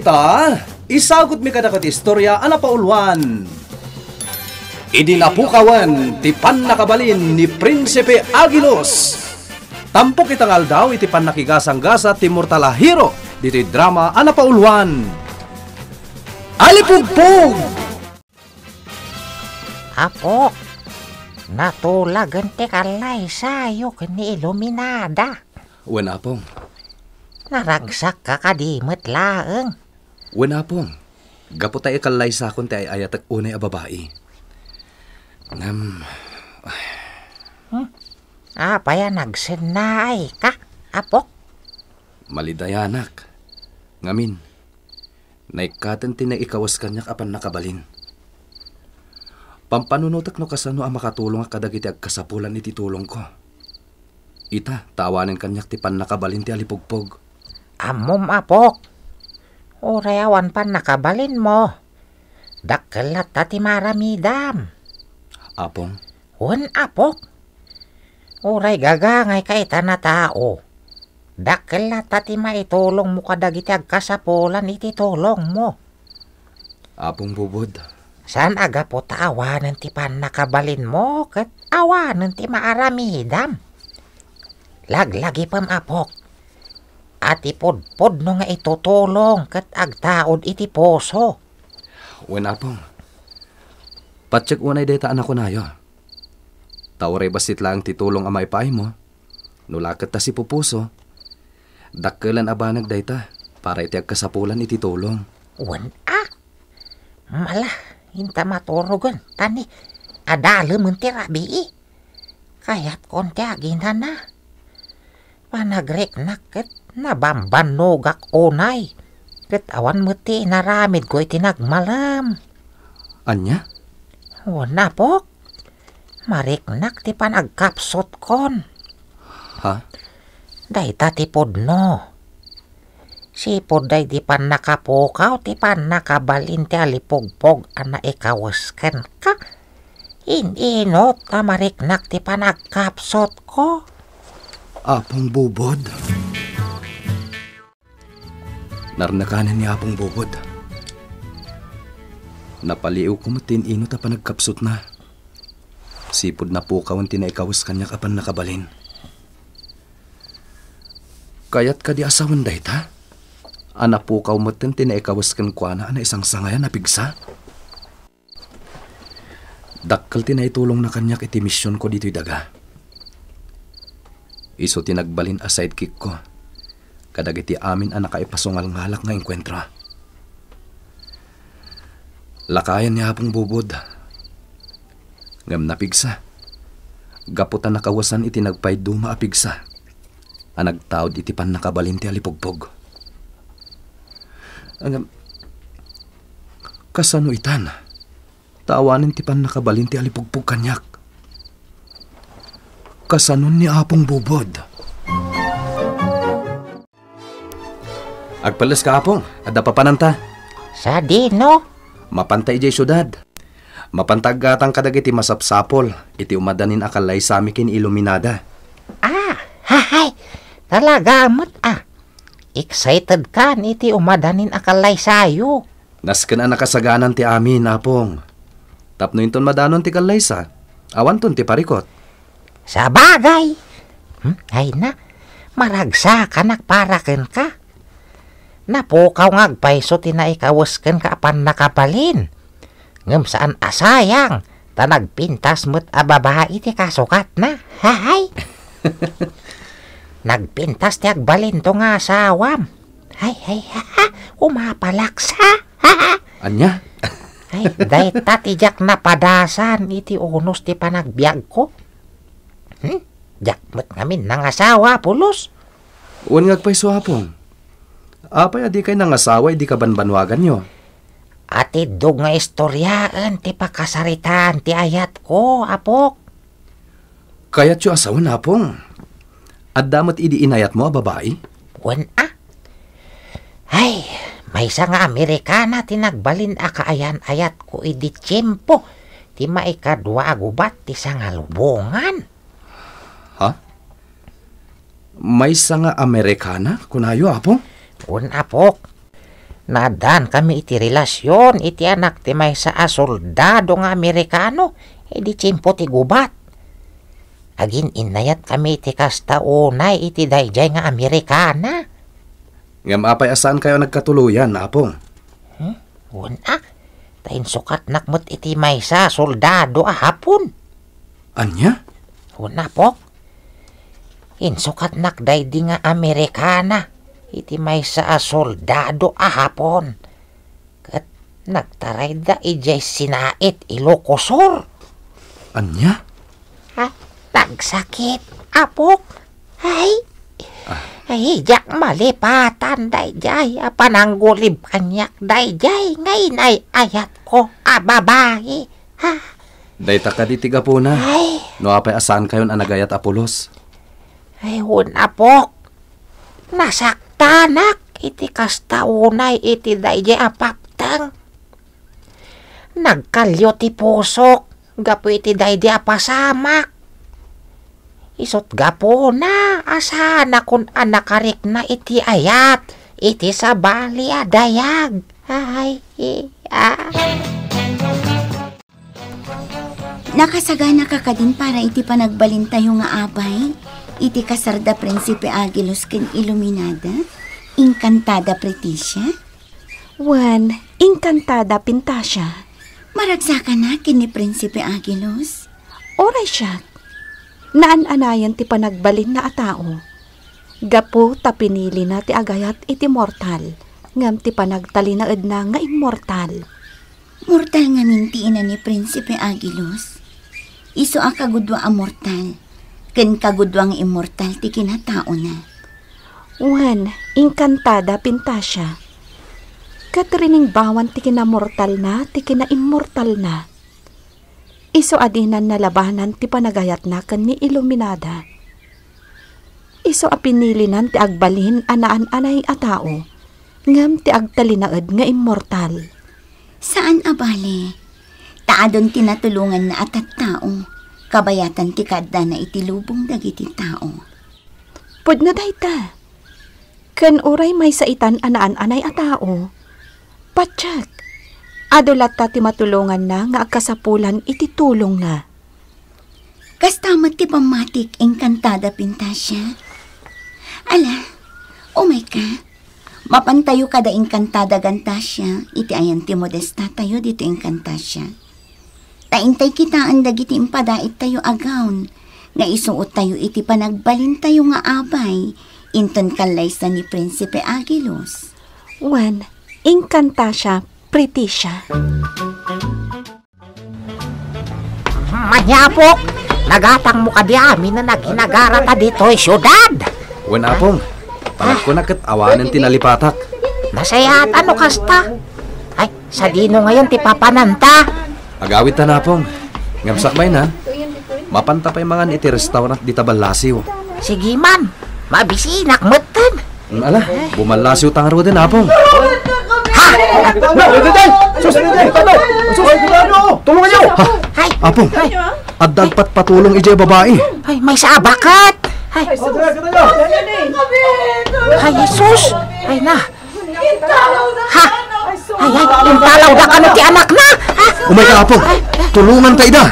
ita, isagot mi kadakat istorya ana paulwan. Idinapukawan ti pannakabalin ni Prinsipe Agilos. Tampok itangal daw iti pannakigasang-gasa ti Mortalahiro dito drama ana paulwan. Alipugpug! Apo, natulagan ti kalay sayo ni Iluminada. Wala pong. Naragsak ka kadimot laeng. Wala pong. Gapo tayo kalay sa akong ti ay ayatak unay a babae. Apaya nagsenay ka, apo? Malidayanak. Ngamin. Naikatan ti na ikawas kanyak apan nakabalin. Pampanunutak no kasano ang makatulong kadagiti agkasapulan iti tulong ko. Ita, tawanin kanyak ti pan nakabalin ti alipugpog. Amom, apok. Urayawan pan nakabalin mo. Dakkelat tati maramidam. Apong? Wan, apok. Uray gagangay kaita na tao. Dakkelat tati maitulong mo kadagiti agkasapulan iti tulong mo. Apong bubod. Saan aga po taawanan ti pan nakabalin mo kat awanan ti maaramidam. Laglagi pam apok. At ipod-pod no nga itutulong kat agtaod iti poso. Wen apong. Patsik unay deta anak ko nayo. Tawray basit lang titulong ang maipay mo. Nulakat ta si pupuso. Dakkelan abanag dayta para iti agkasapulan iti tulong. Wan Mala, hinta maturugan. Tani, adalo menti rabii. Kayat konti aginan na. Panagrek na ket nabambanogak onay. Ket awan meti naramid ko iti nagmalam. Anya? Wana pok. Mariknak ti panagkapsot kon. Ha? Dayta ti podno. Sipod day di pan nakapukaw, ti pan nakabalin ti alipugpog ana ikawasken ka. Inot na mariknak ti panagkapsot ko. Apong bubod. Narnakanan ni Apong bubod. Napaliw ko matin inot a panagkapsot na. Sipod na pukawan ti na ikawas kanyak apan nakabalin. Kayat ka di asawan dayta? Anapukaw mo tin tinaikawas kan kwa na isang sangayan na pigsa. Dakkal tinaitulong na kanyak iti misyon ko dito'y daga. Iso tinagbalin a sidekick ko. Kadag iti amin ang nakaipasungal ngalak nga enkwentro. Lakayan niya Apong bubod. Ngam na pigsa. Gaputan nakawasan iti nagpay duma a pigsa. Anagtaod iti pan nakabalin ti alipugpog. Kasano itan? Tawanin ti pan nakabalin ti alipugpog kanyak. Kasano ni Apong bubod? Agpalas ka Apong, adda papananta. Sa dino? Mapantay jay syudad. Mapantaggatang kadag iti masapsapol, iti umadanin akalay sami kin Iluminada. Hahay, talaga amat Excited ka iti umadanin akalay sayo. Nasken ang nakasaganan ti amin, Apong. Tapno inton madanon ti kalay sa. Awan ton ti parikot. Sa bagay. Ay na, maragsa ka nakparaken ka. Napukaw ngagpayso tinaikawasken ka apan nakabalin. Ngem saan asayang, tanagpintas mo't ababae ti kasukat na. Hahay. Nagpintas ti agbalin to nga asawam. Hay, umapalaksa. Anya? Ay, dayta tijak na padasan iti unos ti panagbiag ko. Jakmet ngamin nang asawa, pulos. Uwan ngagpayso Apong. Apay adi kay nang asawa, di ka banbanwagan nyo. Ati dug nga istoryaan ti pakasaritaan ti ayat ko, apok. Kaya't yung asawa na Apong. At damat idi inayat mo, babae? Wan Ay, may isa nga Amerikana tinagbalin akaayan-ayat ko idi tiyempo. Ti maikadwa agubat ti sangalubongan. Ha? May isa nga Amerikana? Kunayo, Apong? Un apok. Nadan kami iti relasyon iti anak ti maysa a soldado nga Amerikano, di tsimpo ti gubat. Agin inayat kami iti kasta unay iti dayjay nga Amerikana. Ngam apay asaan kayo nagkatuluyan, Apong? Una, tayin sukat nakmut iti maysa soldado a hapon. Anya? Una po, insukat nakday di nga Amerikana iti maysa a soldado a hapon. Kat nagtaray da ijay sinait ilokosor. Anya? Tagsakit, apok. Ay, jak malipatan dayjay. Pananggulib kanyak dayjay. Ngayon ay ayat ko, babae. Dayta ka di tiga po na. No apay asaan kayon anagayat Apolos? Ay, apok. Nasaktanak. Iti kasta unay iti dayjay apaptang. Nagkalyo ti pusok. Gapo iti dayjay apasamak. Isot gapo na, asana kun anakarik na iti ayat, iti sabali adayag. Nakasagana ka kadin para iti panagbalin tayo nga abay, iti kasarda Prinsipe Aguilos ken Iluminada, Encantada Preticia. Wan, Encantada Pintasya. Maragsakan na ken ni Prinsipe Aguilos. Oray siya. Naan-anayan ti panagbalin na atao. Gapo ta pinili na ti agayat iti mortal, ngam ti panagtalinaed na nga immortal. Mortal nga mintiin na ni Prinsipe Aguilos. Iso a kagudwa a mortal, ken kagudwa nga immortal ti kinatao na. Wan, Encantada Pintasya. Katrining bawan ti kinamortal na, ti kina-immortal na. Iso adinan na labanan ti panagayat na ken ni Iluminada. Iso a pinilinan ti agbalin anaan-anay a tao, ngam ti agtalinaed nga immortal. Saan abale? Taadon tinatulungan na atat tao, kabayatan ti kadda na itilubong dagiti tao. Pudno dayta. Ken uray may saitan anaan-anay a tao. Patsyat. Adulat ta ti matulungan na nga agkasapulan iti tulong na. Kastamat ti pamatik Encantada Pintasya. Ala, umay ka. Mapantayo kada Encantada Gantasya, iti ayan ti Modesta tayo dito Encantasya. Taintay kitaan dagiti impadait tayo agawn, nga isuot tayo iti panagbalin tayo nga abay, inton kalaysa ni Prinsipe Aguilos. Wan, Encantasya Preticia. Manyapok, nagatang mo ka di amin na naghinagara ta dito'y syudad. Wan Apong, panag ko na kat awanan tinalipatak. Nasayat ano kasta? Ay, sa dino ngayon ti papananta. Agawit ta na Apong. Ngamsakbay na. Mapanta pa'y mga iti restaurant di Tabalasiw. Sige man, mabisinak matan. Ala, bumalasiw tangaro din Apong. Tulungan niyo! Ay, Apong, at dagpat patulong ijay babae. ay, may sabakat. Ay, ay, Jesus. Ay na. Ha? Ay, yung talaw da ka ti anak na. Ha? Umay ka Apong, tulungan tayo da.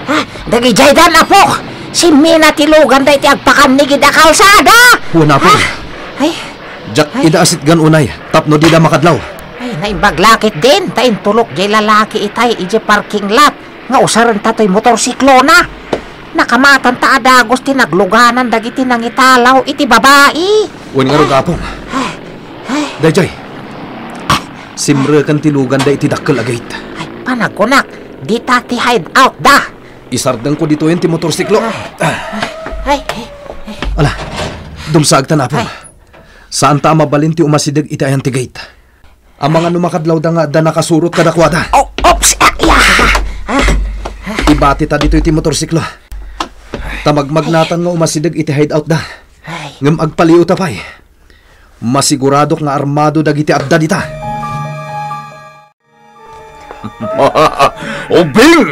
Ha? Dagi jaydan apok. Si Mina tilugan da iti agpakan ni gida kalsada. Wan Apong, Ay, jak idaasit gan unay, tapno di da makadlaw. ay, naibaglakit din. Tayin tulok jay lalaki itay iji parking lot. Nga usaran tatoy motorsiklo na. Nakamatan ta adagos tinagluganan dagiti nang italaw iti babae. Wan nga rin Apong. Dayjay, simre kan tilugan da iti dakkel agayt. Ay, panagunak. Di tati hide out da. Isardang ko dito yun ti motorsiklo. Ay, Ala, dumsag ta na Apong. Saan ta mabalin ti umasidag iti ayan ti gate? Ang mga numakadlaw da nga da nakasurot kadakwada. oh, ops, Ibati ta dito iti motorsiklo. Tamagmagnatan nga umasidag iti hideout da. ay, Ngam agpaliw ta pa'y. Masiguradok nga armado dagiti adda dita. O Bing!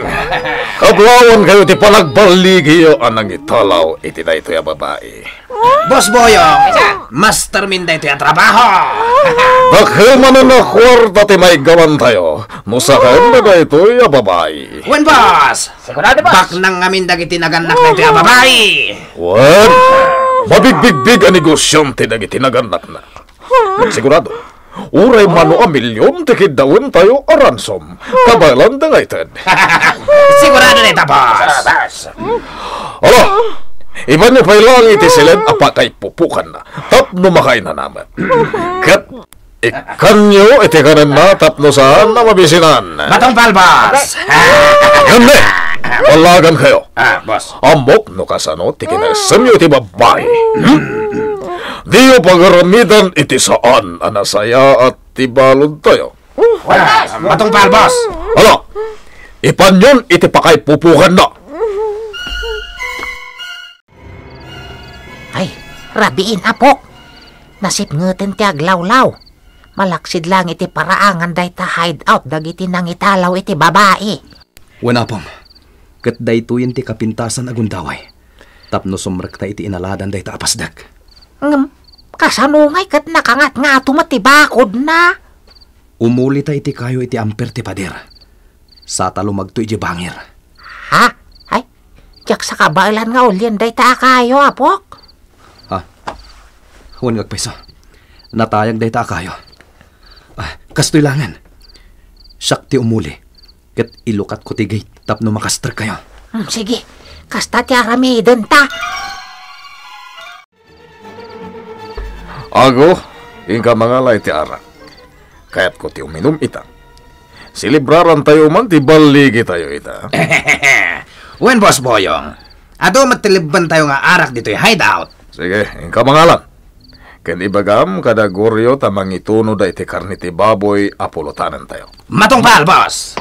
Adlawan kayo ti panagbaligi anang italaw iti na ito ya babae. Boss Boyong, master minda ito yung trabaho. Dahil man na kwarta ti may gawan tayo, musahan na na ito ya babae. Wen boss, bak nang ngamin dagiti naganak na ito yung babae. Wan, mabigbig-big ang negosyante na itinaganap na. Sigurado, uray mano a milyon tikid dawin tayo a ransom. Kabalan da ngaytad. Sigurado na ito, boss. Ala, iba niyo pa ilang iti silid apakay pupukan na. Tapno makain na naman. Kat, ikanyo iti kanan na tapno saan na mabisinan. Matumpal, boss. Ganda, walagan kayo. Boss. Amok no kasano tikinasam iti babae. Diyo pagaramidan iti saan anasaya at tibalod tayo. Matumpal, boss. Ala, ipanyon iti pakay pupukan na. Ay, rabiin apok. Nasip ngeten ti aglawlaw. Malaksid lang iti paraangan day ta hideout dagiti nang italaw iti babae. Wen apong, kat daytoyen ti kapintasan agundaway. Tapno sumrek ta iti inaladan day ta apasdag. Kasanungay kat nakangat nga tumati bakod na. Umuli ta iti kayo iti amper ti pader. Sa talumagto iti bangir. Ha? Ay, tiyak sa kabailan nga ulyan day ta kayo apok. Huwag nagpaiso. Natayag day ta kayo. Kastoy langan. Siyak ti umuli. Kat ilukat ko ti gate tapno makaster kayo. Sige, kasta ti aramiden ta. Ago, ingka mga lay ti arak. Kaya't ko ti uminom ita. Silibraran tayo man ti baligi tayo ita. Wen, Boss Boyong. Ato matilibban tayo nga arak dito yung hideout. Sige, ingka mga lang. Ken ibagam kada goryo tamang ituno da iti karni ti baboy apolotanan tayo. Matungpal, boss!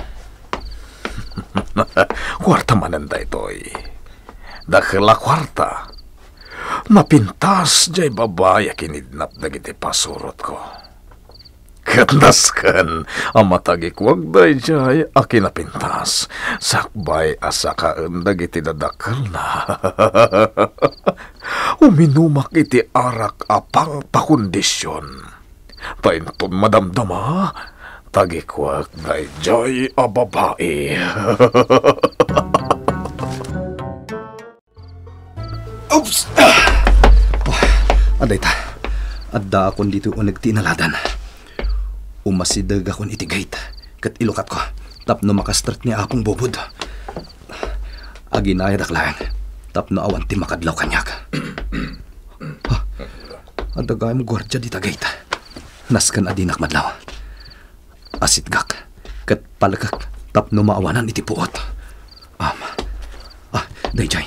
Kwarta manan da ito'y. Dakila kwarta. Napintas jay babaya kinidnap dagiti pasurot ko. Katnas kan, amatagik day jay aki napintas. Sakbay asakaen dagiti dadakal na. Uminumak iti arak apang pakondisyon. Painton madamdama, tagikwag day jay a babae. Oops! Aday ta. Adda akon dito unag tinaladan. Umasidag akon iti gate. Kat ilukat ko. Tapno makastart niya akong bubod. Aginayad aklaan. Tapno awan ti makadlaw kanyak. Adagay mo gwardya dita gate. Naskan adinak madlaw. Asitgak. Kat palagak. Tapno maawanan iti puot. Dayjay.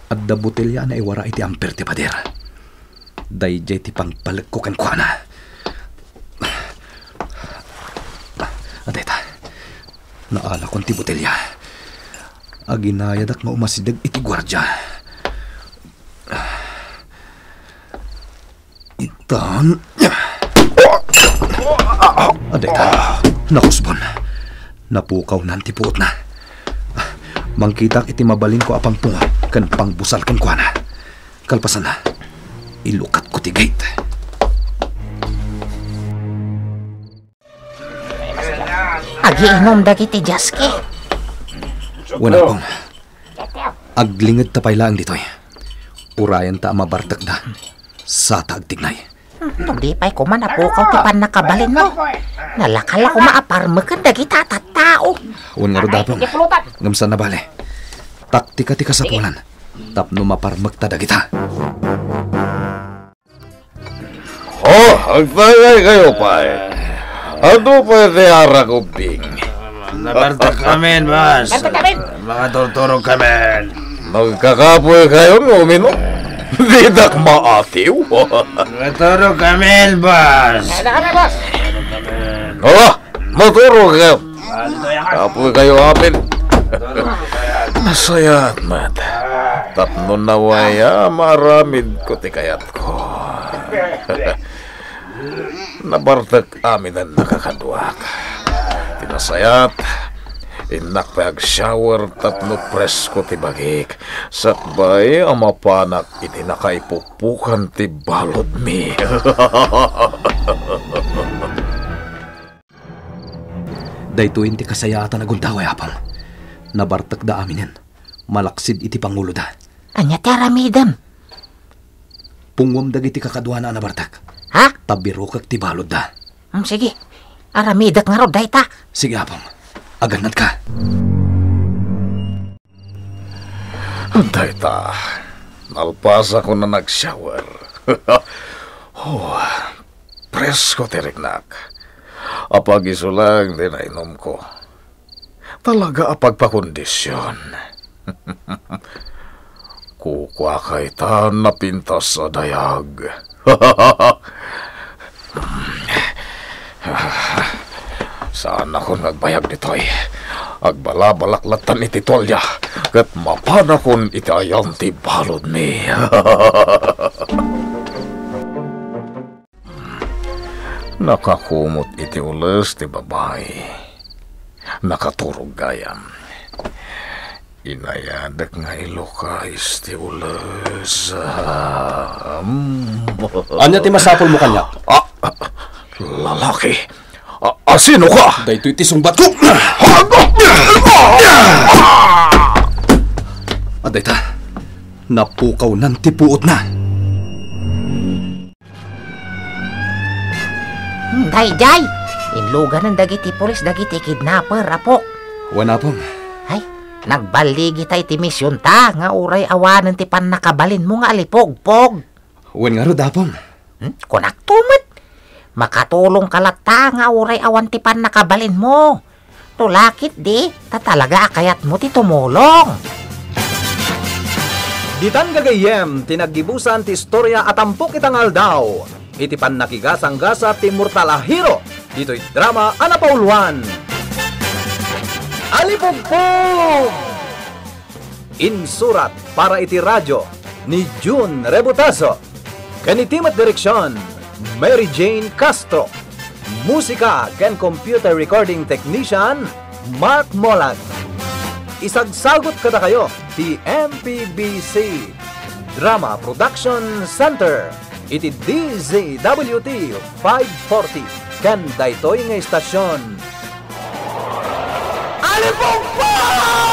Adda botelya na iwara iti amper ti pader. Dayjay ti pangpalag ko kankwana. Adeta, naala kon ti botelya. Aginayadak nga umasidag iti gwardya. Itan. Adeta, nakusbon. Napukaw nan ti puot na. Mangkitak iti mabalin ko apang tunga kan pangbusal kan kuana. Kalpasan na, ilukat ko ti gate. Agiinom dagiti jaske. Wala pong. Aglingad tapay lang dito'y. Urayan ta mabartak na. Sa taagtignay. Hindi pa'y kumanapukaw ti pan nakabalin mo. Nalakala ko maaparmakan dagita tattao. Uwan nga rodapong. Ngamsan na bale. Taktika-tika sa pulan. Tapno maparmag ta dagita. Agtagay kayo pa eh. Ano pa iti arak ubing? Nabartak kami, boss. Mga torturog kami. Nagkakapoy kayo ng uminom? Di dak maatiw. Turog kami, boss. Maturog kayo. Kapoy kayo amin. Masayat, mat. Tapno nawaya, maramid ko ti kayat ko. Nabartak amin ang nakakaduak. Tinasayat, Inak pag shower tapno presko ti bagik. Sakbay ang mapanak iti nakaipupukan ti balod mi. Daytoy ti kasayaatan aguntaway apam. Nabartak da aminen. Malaksid iti pangulo da. Anya ti aramidem? Pungwam dagiti kakadwana na bartak. Ha? Tabiro kag ti balod da. Sige, aramidak nga ro dayta. Sige apam, aganad ka. Dayta, nalpas ako na nag-shower. Presko tiriknak. Apag iso lang din nainom ko. Talaga apag pakondisyon. Kukwa kay tan na pintas sa dayag. Saan ako nagbayag nito'y? Agbala-balaklatan iti tolya, kat mapanakon iti ayam ti balod mi. Nakakumot iti ules ti babae. Nakaturog gayam. Inayadak nga ilokais ti ules. Anya ti masapol mo kanya? Lalaki. Sino ka? Daytoy ti sungbat ko. Adayta, napukaw ng tipuot na. Day, inlugan ng dagiti pulis dagiti kidnapper, apo. Wana pong. Ay, nagbaligi tay ti misyon ta, nga uray awanan ti pan nakabalin mo nga alipog-pog. Wan nga ro dapong. Kunak tumat. Makatulong kalata nga uray awan ti pan nakabalin mo. Tulakit di, tatalaga akayat mo ti tumulong. Ditan gagayem, tinaggibusan ti istorya at ampok itangal daw. Iti pan nakigasang-gasa ti Mortalahiro. Dito'y drama Anapauluan. Alipugpug! Insurat para iti radyo ni June Rebutaso. Kanitimat direksyon, Mary Jane Castro. Musika ken computer recording technician, Mark Molag. Isagsagot kada kayo, ti MPBC Drama Production Center. Iti DZWT 540 ken daytoy nga istasyon. Alipugpug!